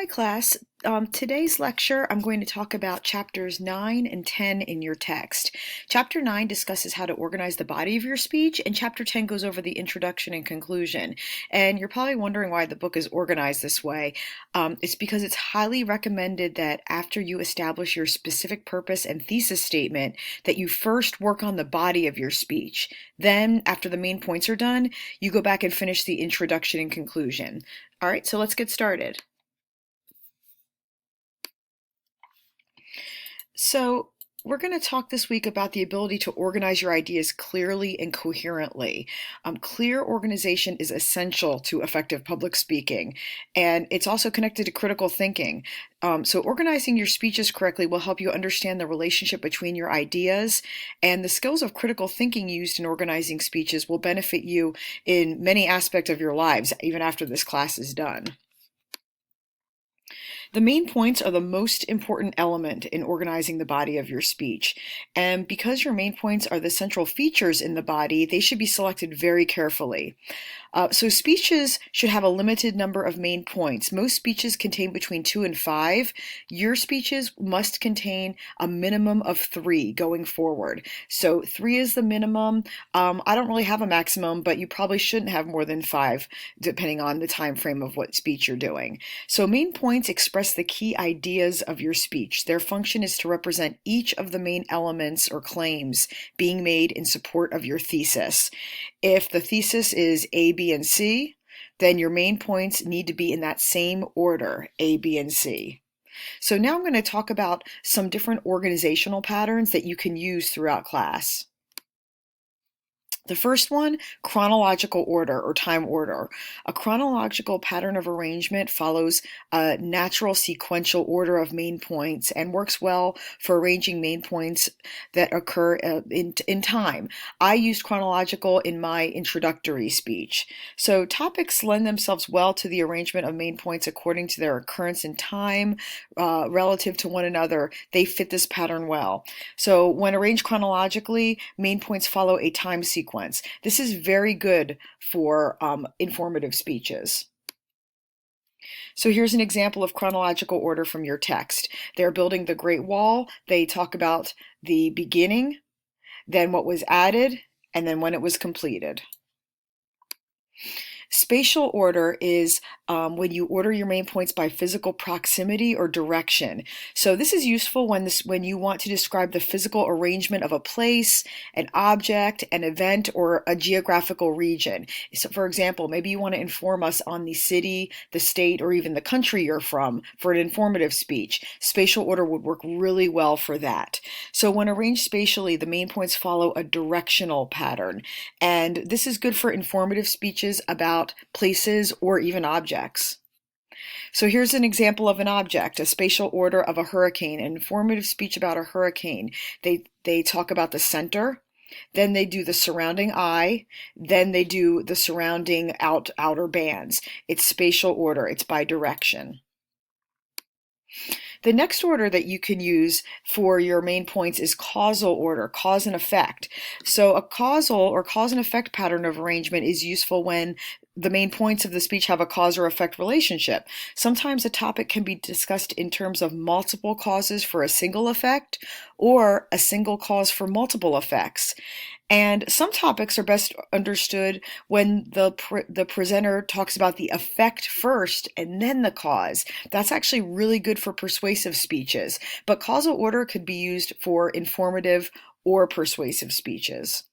Hi class. Today's lecture, I'm going to talk about chapters 9 and 10 in your text. Chapter 9 discusses how to organize the body of your speech, and chapter 10 goes over the introduction and conclusion. And you're probably wondering why the book is organized this way. It's because it's highly recommended that after you establish your specific purpose and thesis statement, that you first work on the body of your speech. Then, after the main points are done, you go back and finish the introduction and conclusion. All right, so let's get started. So we're going to talk this week about the ability to organize your ideas clearly and coherently. Clear organization is essential to effective public speaking, and it's also connected to critical thinking. So organizing your speeches correctly will help you understand the relationship between your ideas, and the skills of critical thinking used in organizing speeches will benefit you in many aspects of your lives, even after this class is done. The main points are the most important element in organizing the body of your speech. And because your main points are the central features in the body, they should be selected very carefully. So speeches should have a limited number of main points. Most speeches contain between 2 and 5. Your speeches must contain a minimum of 3 going forward. So 3 is the minimum. I don't really have a maximum, but you probably shouldn't have more than 5, depending on the time frame of what speech you're doing. So main points express the key ideas of your speech. Their function is to represent each of the main elements or claims being made in support of your thesis. If the thesis is A, B, and C, then your main points need to be in that same order, A, B, and C. So now I'm going to talk about some different organizational patterns that you can use throughout class. The first one, chronological order or time order. A chronological pattern of arrangement follows a natural sequential order of main points and works well for arranging main points that occur in time. I used chronological in my introductory speech. So topics lend themselves well to the arrangement of main points according to their occurrence in time relative to one another. They fit this pattern well. So when arranged chronologically, main points follow a time sequence. This is very good for informative speeches. So here's an example of chronological order from your text. They're building the Great Wall. They talk about the beginning, then what was added, and then when it was completed. Spatial order is when you order your main points by physical proximity or direction. So this is useful when you want to describe the physical arrangement of a place, an object, an event, or a geographical region. So for example, maybe you want to inform us on the city, the state, or even the country you're from for an informative speech. Spatial order would work really well for that. So when arranged spatially, the main points follow a directional pattern. And this is good for informative speeches about places or even objects. So here's an example of an object, a spatial order of a hurricane, an informative speech about a hurricane. They talk about the center, then they do the surrounding eye, then they do the surrounding outer bands. It's spatial order, it's by direction. The next order that you can use for your main points is causal order, cause and effect. So a causal or cause and effect pattern of arrangement is useful when the main points of the speech have a cause or effect relationship. Sometimes a topic can be discussed in terms of multiple causes for a single effect or a single cause for multiple effects. And some topics are best understood when the presenter talks about the effect first and then the cause. That's actually really good for persuasive speeches, but causal order could be used for informative or persuasive speeches.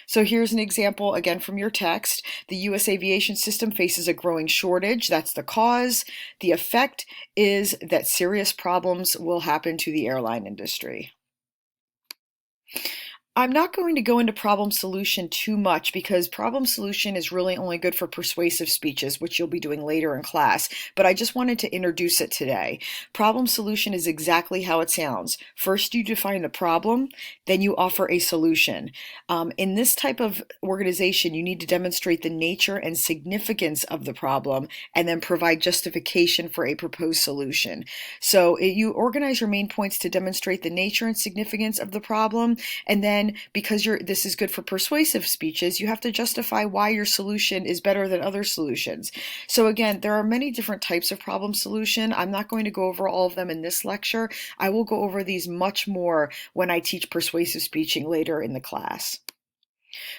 So here's an example again from your text. The U.S. aviation system faces a growing shortage. That's the cause. The effect is that serious problems will happen to the airline industry. I'm not going to go into problem solution too much because problem solution is really only good for persuasive speeches, which you'll be doing later in class, but I just wanted to introduce it today. Problem solution is exactly how it sounds. First, you define the problem, then you offer a solution. In this type of organization, you need to demonstrate the nature and significance of the problem and then provide justification for a proposed solution. So you organize your main points to demonstrate the nature and significance of the problem, and then then because this is good for persuasive speeches, you have to justify why your solution is better than other solutions. So again, there are many different types of problem solution. I'm not going to go over all of them in this lecture. I will go over these much more when I teach persuasive speeching later in the class.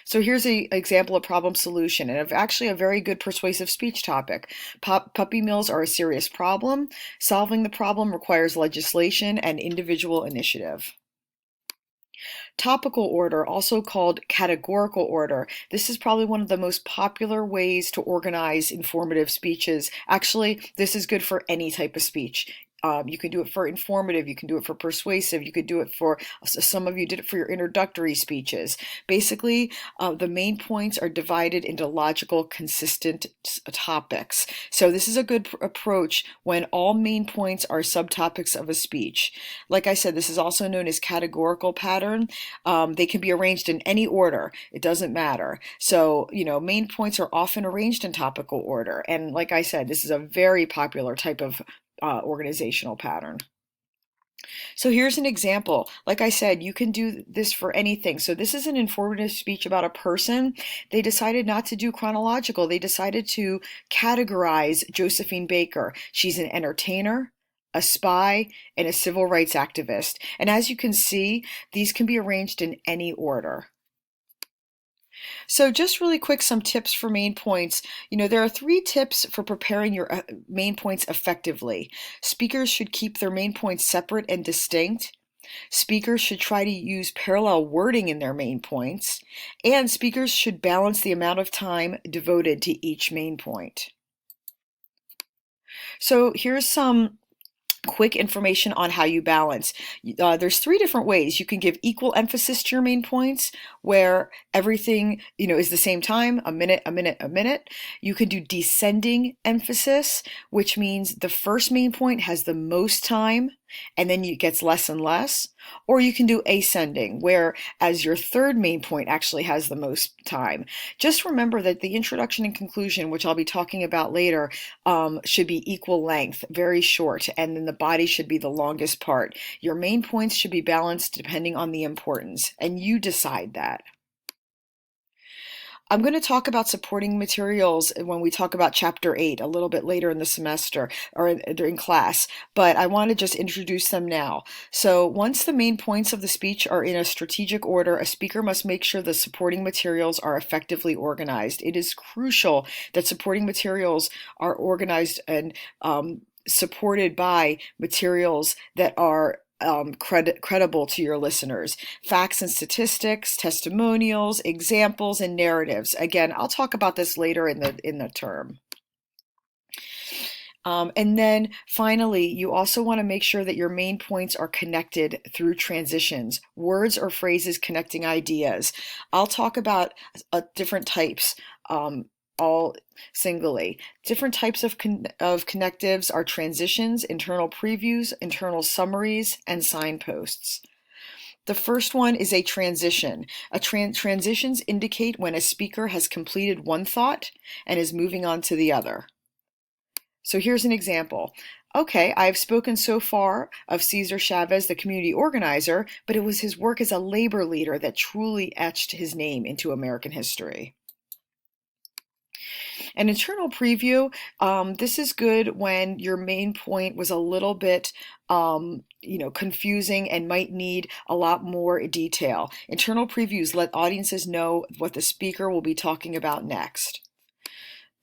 So here's an example of problem solution, and actually a very good persuasive speech topic. Puppy mills are a serious problem. Solving the problem requires legislation and individual initiative. Topical order, also called categorical order. This is probably one of the most popular ways to organize informative speeches. Actually, this is good for any type of speech. You can do it for informative, you can do it for persuasive, you could do it for, some of you did it for your introductory speeches. Basically, the main points are divided into logical, consistent topics. So this is a good approach when all main points are subtopics of a speech. Like I said, this is also known as categorical pattern. They can be arranged in any order. It doesn't matter. So, main points are often arranged in topical order. And like I said, this is a very popular type of organizational pattern. So here's an example. Like I said, you can do this for anything. So this is an informative speech about a person. They decided not to do chronological. They decided to categorize Josephine Baker. She's an entertainer, a spy, and a civil rights activist. And as you can see, these can be arranged in any order. So just really quick, some tips for main points. There are 3 tips for preparing your main points effectively. Speakers should keep their main points separate and distinct. Speakers should try to use parallel wording in their main points. And speakers should balance the amount of time devoted to each main point. So here's some quick information on how you balance. There's 3 different ways. You can give equal emphasis to your main points, where everything, is the same time, a minute, a minute, a minute. You can do descending emphasis, which means the first main point has the most time, and then it gets less and less. Or you can do ascending, where as your third main point actually has the most time. Just remember that the introduction and conclusion, which I'll be talking about later, should be equal length, very short, and then the body should be the longest part. Your main points should be balanced depending on the importance, and you decide that. I'm going to talk about supporting materials when we talk about Chapter 8 a little bit later in the semester or during class, but I want to just introduce them now. So once the main points of the speech are in a strategic order, a speaker must make sure the supporting materials are effectively organized. It is crucial that supporting materials are organized and supported by materials that are credible to your listeners. Facts and statistics, testimonials, examples, and narratives. Again, I'll talk about this later in the term. And then finally, you also want to make sure that your main points are connected through transitions, words or phrases connecting ideas. I'll talk about different types, all singly. Different types of connectives are transitions, internal previews, internal summaries, and signposts. The first one is a transition. Transitions indicate when a speaker has completed one thought and is moving on to the other. So here's an example. Okay, I've spoken so far of Cesar Chavez, the community organizer, but it was his work as a labor leader that truly etched his name into American history. An internal preview, this is good when your main point was a little bit confusing and might need a lot more detail. Internal previews let audiences know what the speaker will be talking about next.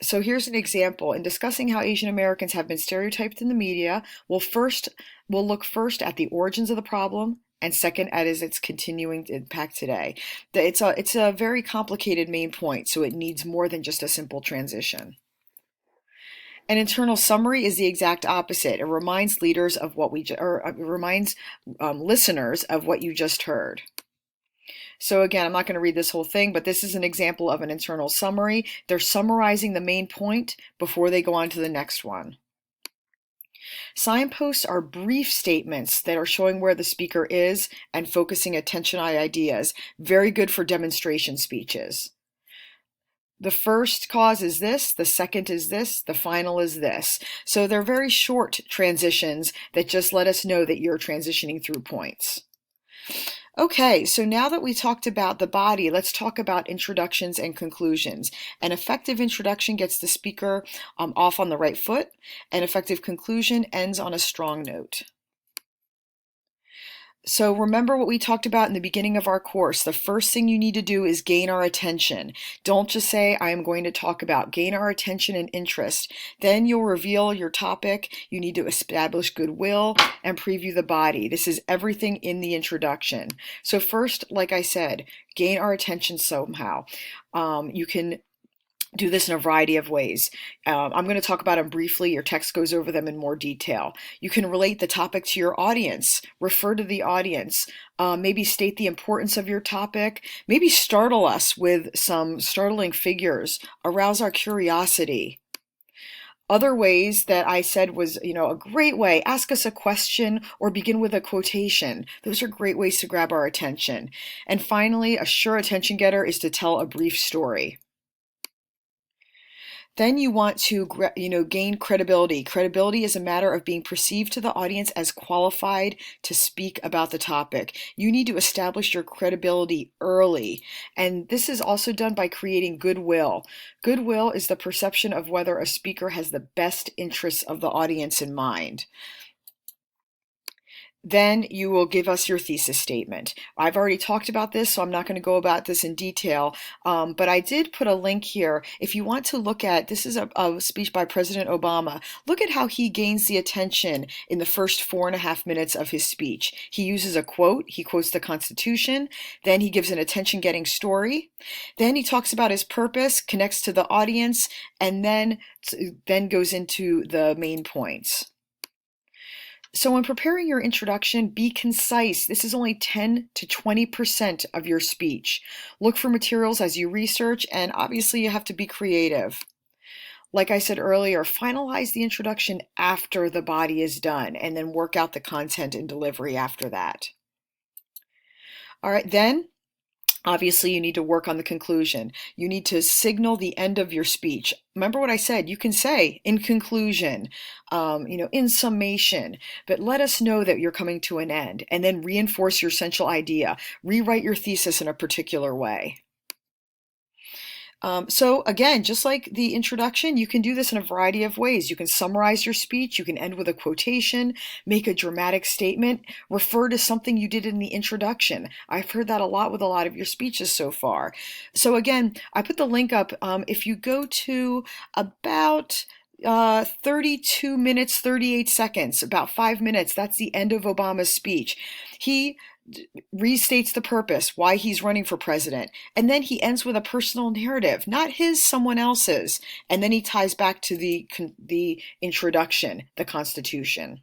So here's an example. In discussing how Asian Americans have been stereotyped in the media, we'll look first at the origins of the problem, and second at its continuing impact today. It's a very complicated main point, so it needs more than just a simple transition. An internal summary is the exact opposite. It reminds listeners of what you just heard. So again, I'm not going to read this whole thing, but this is an example of an internal summary. They're summarizing the main point before they go on to the next one. Signposts are brief statements that are showing where the speaker is and focusing attention on ideas. Very good for demonstration speeches. The first cause is this, the second is this, the final is this. So they're very short transitions that just let us know that you're transitioning through points. Okay, so now that we talked about the body, let's talk about introductions and conclusions. An effective introduction gets the speaker off on the right foot. An effective conclusion ends on a strong note. So remember what we talked about in the beginning of our course. The first thing you need to do is gain our attention. Don't just say, I am going to talk about. Gain our attention and interest. Then you'll reveal your topic. You need to establish goodwill and preview the body. This is everything in the introduction. So first, like I said, gain our attention somehow. You can do this in a variety of ways. I'm going to talk about them briefly. Your text goes over them in more detail. You can relate the topic to your audience, refer to the audience, maybe state the importance of your topic, maybe startle us with some startling figures, arouse our curiosity. Other ways that I said was, a great way, ask us a question or begin with a quotation. Those are great ways to grab our attention. And finally, a sure attention getter is to tell a brief story. Then you want to, gain credibility. Credibility is a matter of being perceived to the audience as qualified to speak about the topic. You need to establish your credibility early. And this is also done by creating goodwill. Goodwill is the perception of whether a speaker has the best interests of the audience in mind. Then you will give us your thesis statement. I've already talked about this, so I'm not going to go about this in detail, but I did put a link here. If you want to look at, this is a speech by President Obama. Look at how he gains the attention in the first 4.5 minutes of his speech. He uses a quote, he quotes the Constitution, then he gives an attention-getting story, then he talks about his purpose, connects to the audience, and then goes into the main points. So when preparing your introduction, be concise. This is only 10 to 20% of your speech. Look for materials as you research, and obviously you have to be creative. Like I said earlier, finalize the introduction after the body is done, and then work out the content and delivery after that. All right, then obviously, you need to work on the conclusion. You need to signal the end of your speech. Remember what I said, you can say in conclusion, in summation, but let us know that you're coming to an end, and then reinforce your central idea. Rewrite your thesis in a particular way. So again, just like the introduction, you can do this in a variety of ways. You can summarize your speech, you can end with a quotation, make a dramatic statement, refer to something you did in the introduction. I've heard that a lot with a lot of your speeches so far. So again, I put the link up. If you go to about 32 minutes, 38 seconds, about 5 minutes, that's the end of Obama's speech. He restates the purpose, why he's running for president, and then he ends with a personal narrative, not his, someone else's, and then he ties back to the introduction, the Constitution.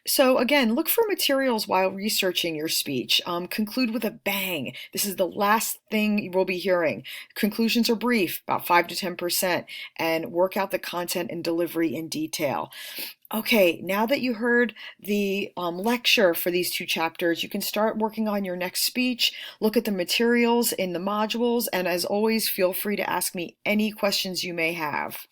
So again, look for materials while researching your speech. Conclude with a bang. This is the last thing you will be hearing. Conclusions are brief, about 5 to 10%, and work out the content and delivery in detail. Okay, now that you heard the lecture for these 2 chapters, you can start working on your next speech, look at the materials in the modules, and as always, feel free to ask me any questions you may have.